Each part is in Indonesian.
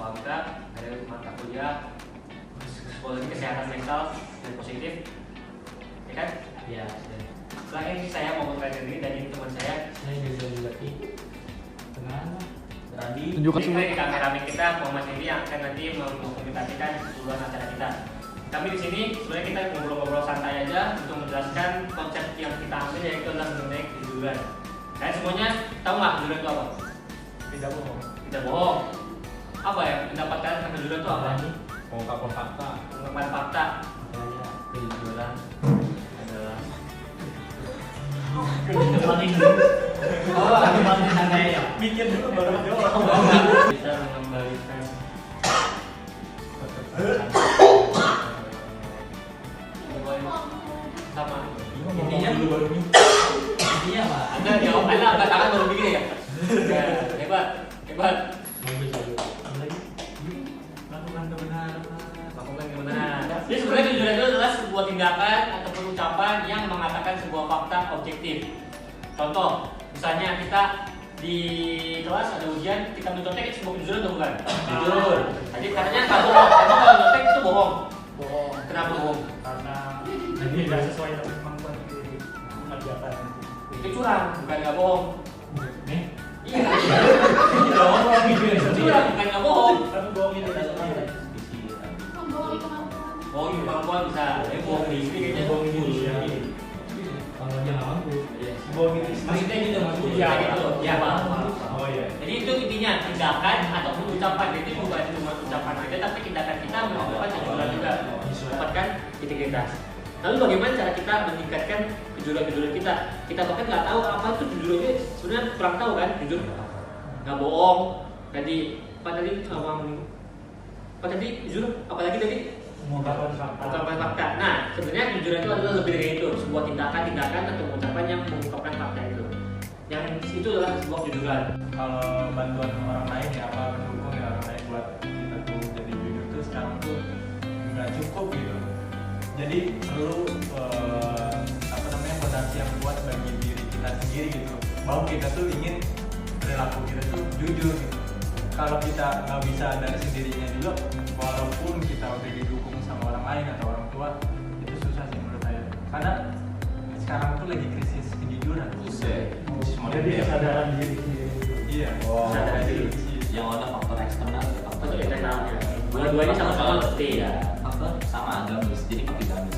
FOMK, ada mata kuliah psikologi kesehatan mental dan positif, ya kan? Iya. Setelah ini saya mau memperkenalkan diri dan ini teman saya. Saya bisa berarti kenapa? Tadi. Tunjukkan Jadi semua. ini kameramen kita Muhammad Hendy yang akan nanti mendokumentasikan keseluruhan acara kita. Kami di sini sebenarnya kita ngobrol-ngobrol santai aja untuk menjelaskan konsep yang kita ambil yaitu adalah mengenai kejujuran. Kalian semuanya tahu nggak kejujuran itu apa? Tidak bohong. Tidak bohong. Apa ya pendapat kalian tentang kejujuran itu apa? Mengungkapkan fakta. Mengungkapkan fakta. Makanya kejujuran adalah paling paling santai ya. Mikir dulu baru jawab. Bisa mengembalikan Sama. intinya intinya apa? Anda jawab, Anda angkat tangan baru begini ya? Ya, hebat, hebat. Bagus bagus. Apa lagi? Lakukan kebenaran. Lakukan kebenaran. Jadi sebenarnya kejujuran itu adalah sebuah tindakan ataupun ucapan yang mengatakan sebuah fakta objektif. Contoh, misalnya kita di kelas ada ujian, kita mencontek itu sebuah kejujuran atau bukan? Jujur. Jadi katanya nggak bohong. Emang kalau nyontek itu bohong? Bohong. Kenapa bohong? Karena tidak sesuai dengan kemampuan diri mengerjakan. Itu curang, bukan nggak bohong. Nih. Iya. Curang, bukan nggak bohong. Tapi bohong itu tidak sesuai. Bohong kemampuan bisa, bohong di istri kayaknya. Bohong diri. Iya. Kalau dia nggak mampu. Bohong itu. Maksudnya gitu maksudnya. Iya gitu, ya paham. Oh iya. Jadi itu intinya tindakan ataupun ucapan. Jadi bukan cuma ucapan aja, tapi tindakan kita melakukan kejujuran juga, mendapatkan integritas. Lalu bagaimana cara kita meningkatkan kejujuran kita? Kita bahkan nggak tahu apa itu jujur aja, sebenarnya kurang tahu kan jujur. Nggak bohong. Tadi apa tadi apa tadi jujur? Apalagi tadi Mengungkapkan fakta. mengungkapkan fakta. Nah, sebenarnya kejujuran itu adalah lebih dari itu, sebuah tindakan atau ucapan yang mengungkapkan fakta itu. Yang itu adalah sebuah kejujuran. Kalau bantuan orang lain ya apa mendukung ya orang lain buat kita tuh jadi jujur tuh sekarang tuh nggak cukup gitu. Jadi perlu apa namanya fondasi yang kuat bagi diri kita sendiri gitu. Bahwa kita tuh ingin perilaku kita tuh jujur gitu. Kalau kita nggak bisa dari sendirinya juga, walaupun kita udah didukung sama orang lain atau orang tua, itu susah sih menurut saya. Karena sekarang tuh lagi krisis kejujuran. Jadi kesadaran diri sendiri. Iya. Kesadaran diri. Yang ada faktor eksternal dan faktor Faktor internal, ya. Dua-duanya sama-sama penting. ya faktor sama agamis jadi pakai gamis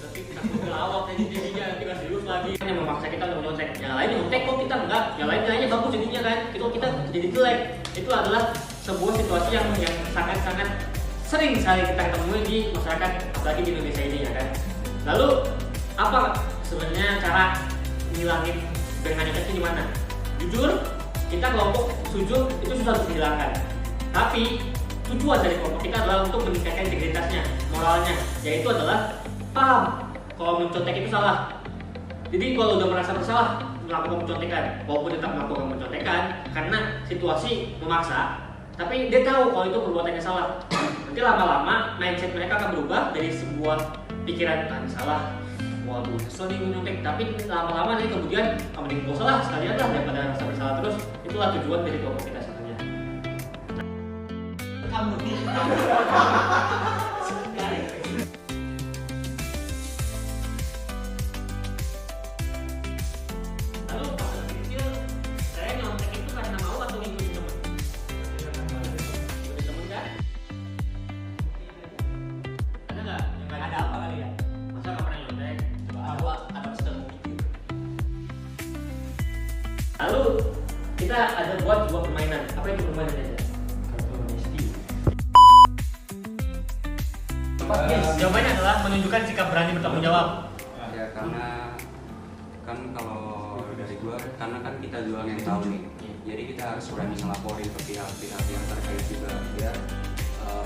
Tapi kita ngelawak tadi jadinya nanti nggak serius lagi. Yang memaksa kita untuk nyontek. Yang lain nyontek kok kita enggak. Yang lain nilainya bagus jadinya kan. Itu kita jadi jelek. Itu adalah sebuah situasi yang sangat-sangat sering sekali kita temui di masyarakat, apalagi di Indonesia ini ya kan. Lalu apa sebenarnya cara ngilangin dengan nyontek itu gimana? Jujur, kita kelompok setuju itu susah untuk dihilangkan. Tapi tujuan dari kelompok kita adalah untuk meningkatkan integritasnya, moralnya, yaitu adalah paham kalau mencontek itu salah. Jadi kalau udah merasa bersalah melakukan pencontekan, walaupun tetap melakukan pencontekan karena situasi memaksa, tapi dia tahu kalau itu perbuatannya salah. Nanti lama-lama mindset mereka akan berubah dari sebuah pikiran salah, waduh nyesel nih nyontek, tapi lama-lama nanti kemudian mending gak salah sekalian lah daripada rasa bersalah terus. Itulah tujuan dari kelompok kita sebenarnya. Kamu lalu pas kecil saya nyontek itu karena mau atau ngikutin temen? Ngikutin temen kan? Ada nggak yang nggak ada apa kali ya? Masa nggak pernah nyontek? Coba ada sedang mikir. Lalu kita ada buat sebuah permainan. Apa itu permainannya? Kartu amnesti. Jawabannya adalah menunjukkan sikap berani bertanggung jawab. Ya karena kan kalau dari gua karena kan kita jual yang tahu nih, jadi kita harus berani ngelaporin ke pihak-pihak yang terkait juga biar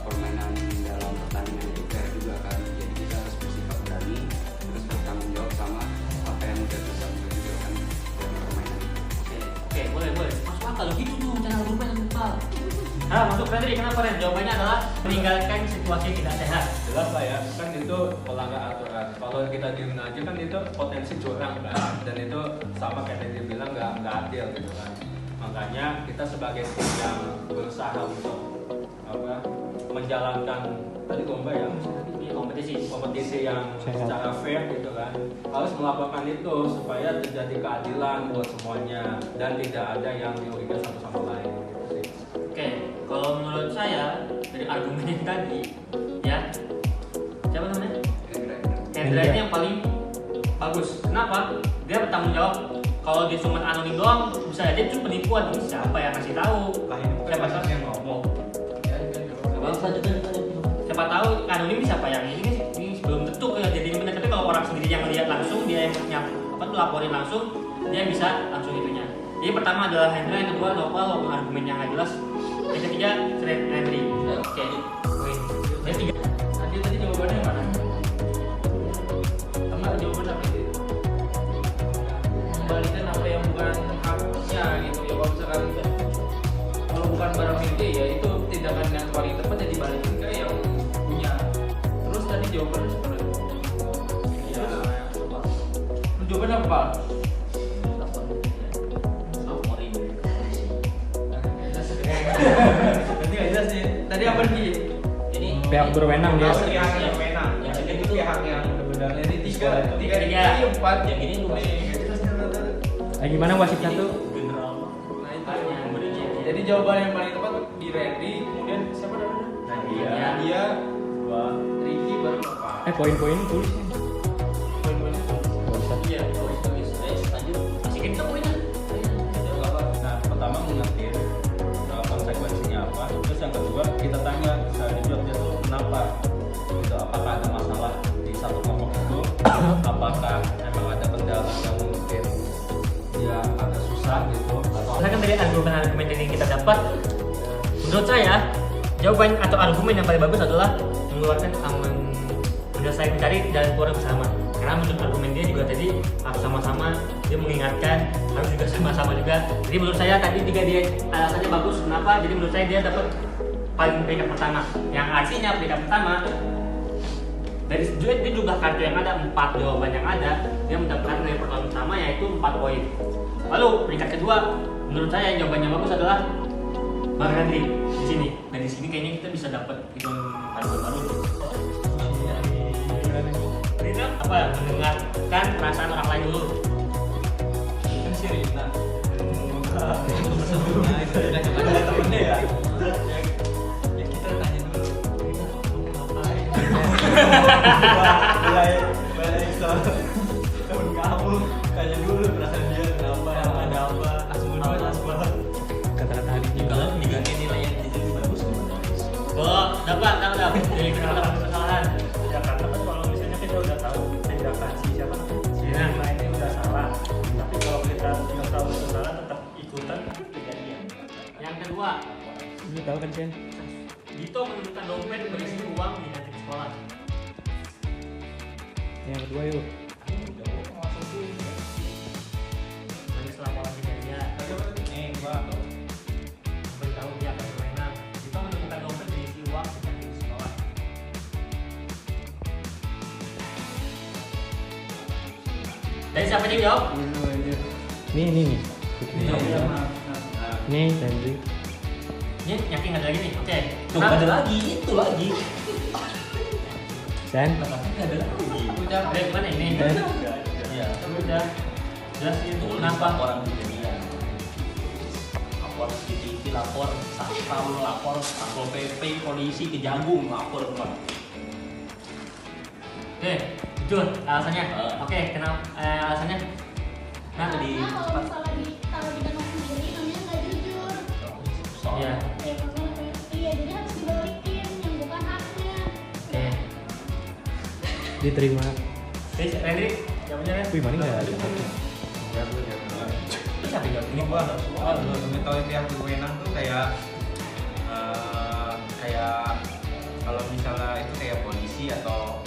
permainan dalam pertandingan itu fair juga kan. Jadi kita harus bersikap berani terus bertanggung jawab sama apa yang udah bisa menunjukkan dari permainan itu. Oke, boleh. Masuk akal gitu tuh cara bermain yang lupa. Nah, masuk Fredri, kenapa Ren? Jawabannya adalah meninggalkan situasi yang tidak sehat. Jelas lah ya, kan itu melanggar aturan. Kalau kita diem aja kan itu potensi curang kan, dan itu sama kayak yang dia bilang nggak adil gitu kan. Makanya kita sebagai tim yang berusaha untuk menjalankan tadi lomba ya, kompetisi yang secara fair gitu kan, harus melakukan itu supaya terjadi keadilan buat semuanya dan tidak ada yang dirugikan satu sama lain. Oke, kalau menurut saya dari argumen yang tadi, ya siapa namanya? Hendra ini yang paling bagus. Kenapa? Dia bertanggung jawab. Kalau dia cuma anonim doang, bisa aja itu penipuan. Ini siapa yang kasih tahu? Siapa tahu yang ngomong? Siapa tahu anonim siapa yang ini belum tentu jadi benar. Tapi kalau orang sendiri yang lihat langsung, dia yang laporin langsung, dia bisa langsung itunya. Jadi pertama adalah Hendra, yang kedua Nopal walaupun argumennya nggak jelas, yang ketiga Henry. Oke, yang tiga. Tadi jawabannya mana? Sama jawaban apa itu? Kembalikan apa yang bukan haknya gitu ya. Kalau bukan barang milik ya itu tindakan yang paling tepat ya dibalikin ke yang punya. Terus tadi jawabannya seperti itu. Ya, coba. Jawabannya apa? Berarti nggak jelas nih. Tadi apa nih? Jadi Pihak berwenang dia. Pihak yang berwenang. Yang itu pihak yang benar. Jadi tiga, empat. Yang ini dua. Gimana wasit satu? Nah itu. Jadi jawaban yang paling tepat di Randy, kemudian siapa namanya? Nadia, dua, Ricky baru apa? Poin-poin tulisnya. Poin-poinnya tulis. Iya, tulis. Lanjut. Masih kita poinnya. Nah, pertama mengerti konsekuensinya apa. Terus yang kedua kita tanya secara jujur dia tuh kenapa? Gitu, apakah ada masalah di satu kelompok itu? Apakah emang ada kendala yang mungkin dia agak susah gitu? Atau Misalkan dari argumen-argumen yang kita dapat, menurut saya jawaban atau argumen yang paling bagus adalah mengeluarkan menyelesaikan mencari jalan keluar bersama. Karena menurut argumen dia juga tadi harus sama-sama, dia mengingatkan harus juga sama-sama juga. Jadi menurut saya tadi tiga dia alasannya bagus. Kenapa? Jadi menurut saya dia dapat paling peringkat pertama. Yang artinya peringkat pertama dari dia jumlah kartu yang ada 4 jawaban yang ada, dia mendapatkan nilai pertama pertama yaitu 4 poin. Lalu peringkat kedua, menurut saya yang jawabannya bagus adalah Bang Henry di sini. Dan di sini kayaknya kita bisa dapat hitung baru-baru. Ini apa? Mendengarkan perasaan orang lain dulu. kan si Rina sebelumnya itu udah ada temennya ya. Ya kita tanya dulu Rina kamu ngapain? Balai soal temen kamu tanya dulu perasaan dia kenapa, ada apa, asbun. Kata-kata hari ini. Kalau diganti nilai yang jadi bagus gimana? Oh, dapat. Jadi kita dapat kesalahan. Ya karena kan kalau misalnya kita udah tahu tindakan si siapa si Rina ini udah salah, tapi kalau kita nggak tahu itu salah tetap ikutan kejadian. Yang kedua, Lu tahu kan Chen? Dito menunjukkan dompet berisi uang di kantin sekolah. Yang kedua yuk. Dari laporan dari dia, beritahu dia akan berwenang. Dito menemukan dompet berisi uang di kantin sekolah. Dari siapa yang jawab? Nih. Nih, Henry. Ini yakin ada lagi nih. Oke. Tuh ada lagi, itu lagi. Chen. Ada lagi. Udah, gimana ini? Iya. Udah. Jelasin Kenapa kenapa? orang kejadian? Lapor CCTV, lapor satpam, lapor satpol PP, polisi, kejagung, lapor semua. Oke, jujur alasannya. Oke, kenapa alasannya? Nah, Karena kalau misalnya kalau dibilang sendiri namanya nggak jujur. Iya. Iya, jadi harus dibalikin yang bukan haknya. Oke. Diterima. Terus Henry, jawabannya Ren? Wih, mana nggak ada? Terus siapa yang jawab? Ini gua metode pihak berwenang tuh kayak kalau misalnya itu kayak polisi atau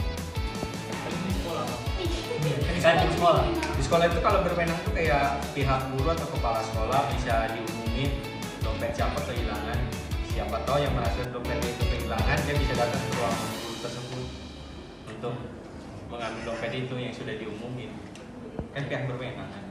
Kantin sekolah. di sekolah itu kalau berwenang tuh kayak pihak guru atau kepala sekolah bisa diumumin dompet siapa kehilangan, siapa tahu yang merasa dompet itu kehilangan dia bisa datang ke ruang guru tersebut untuk mengambil dompet itu yang sudah diumumin, kan pihak berwenang kan.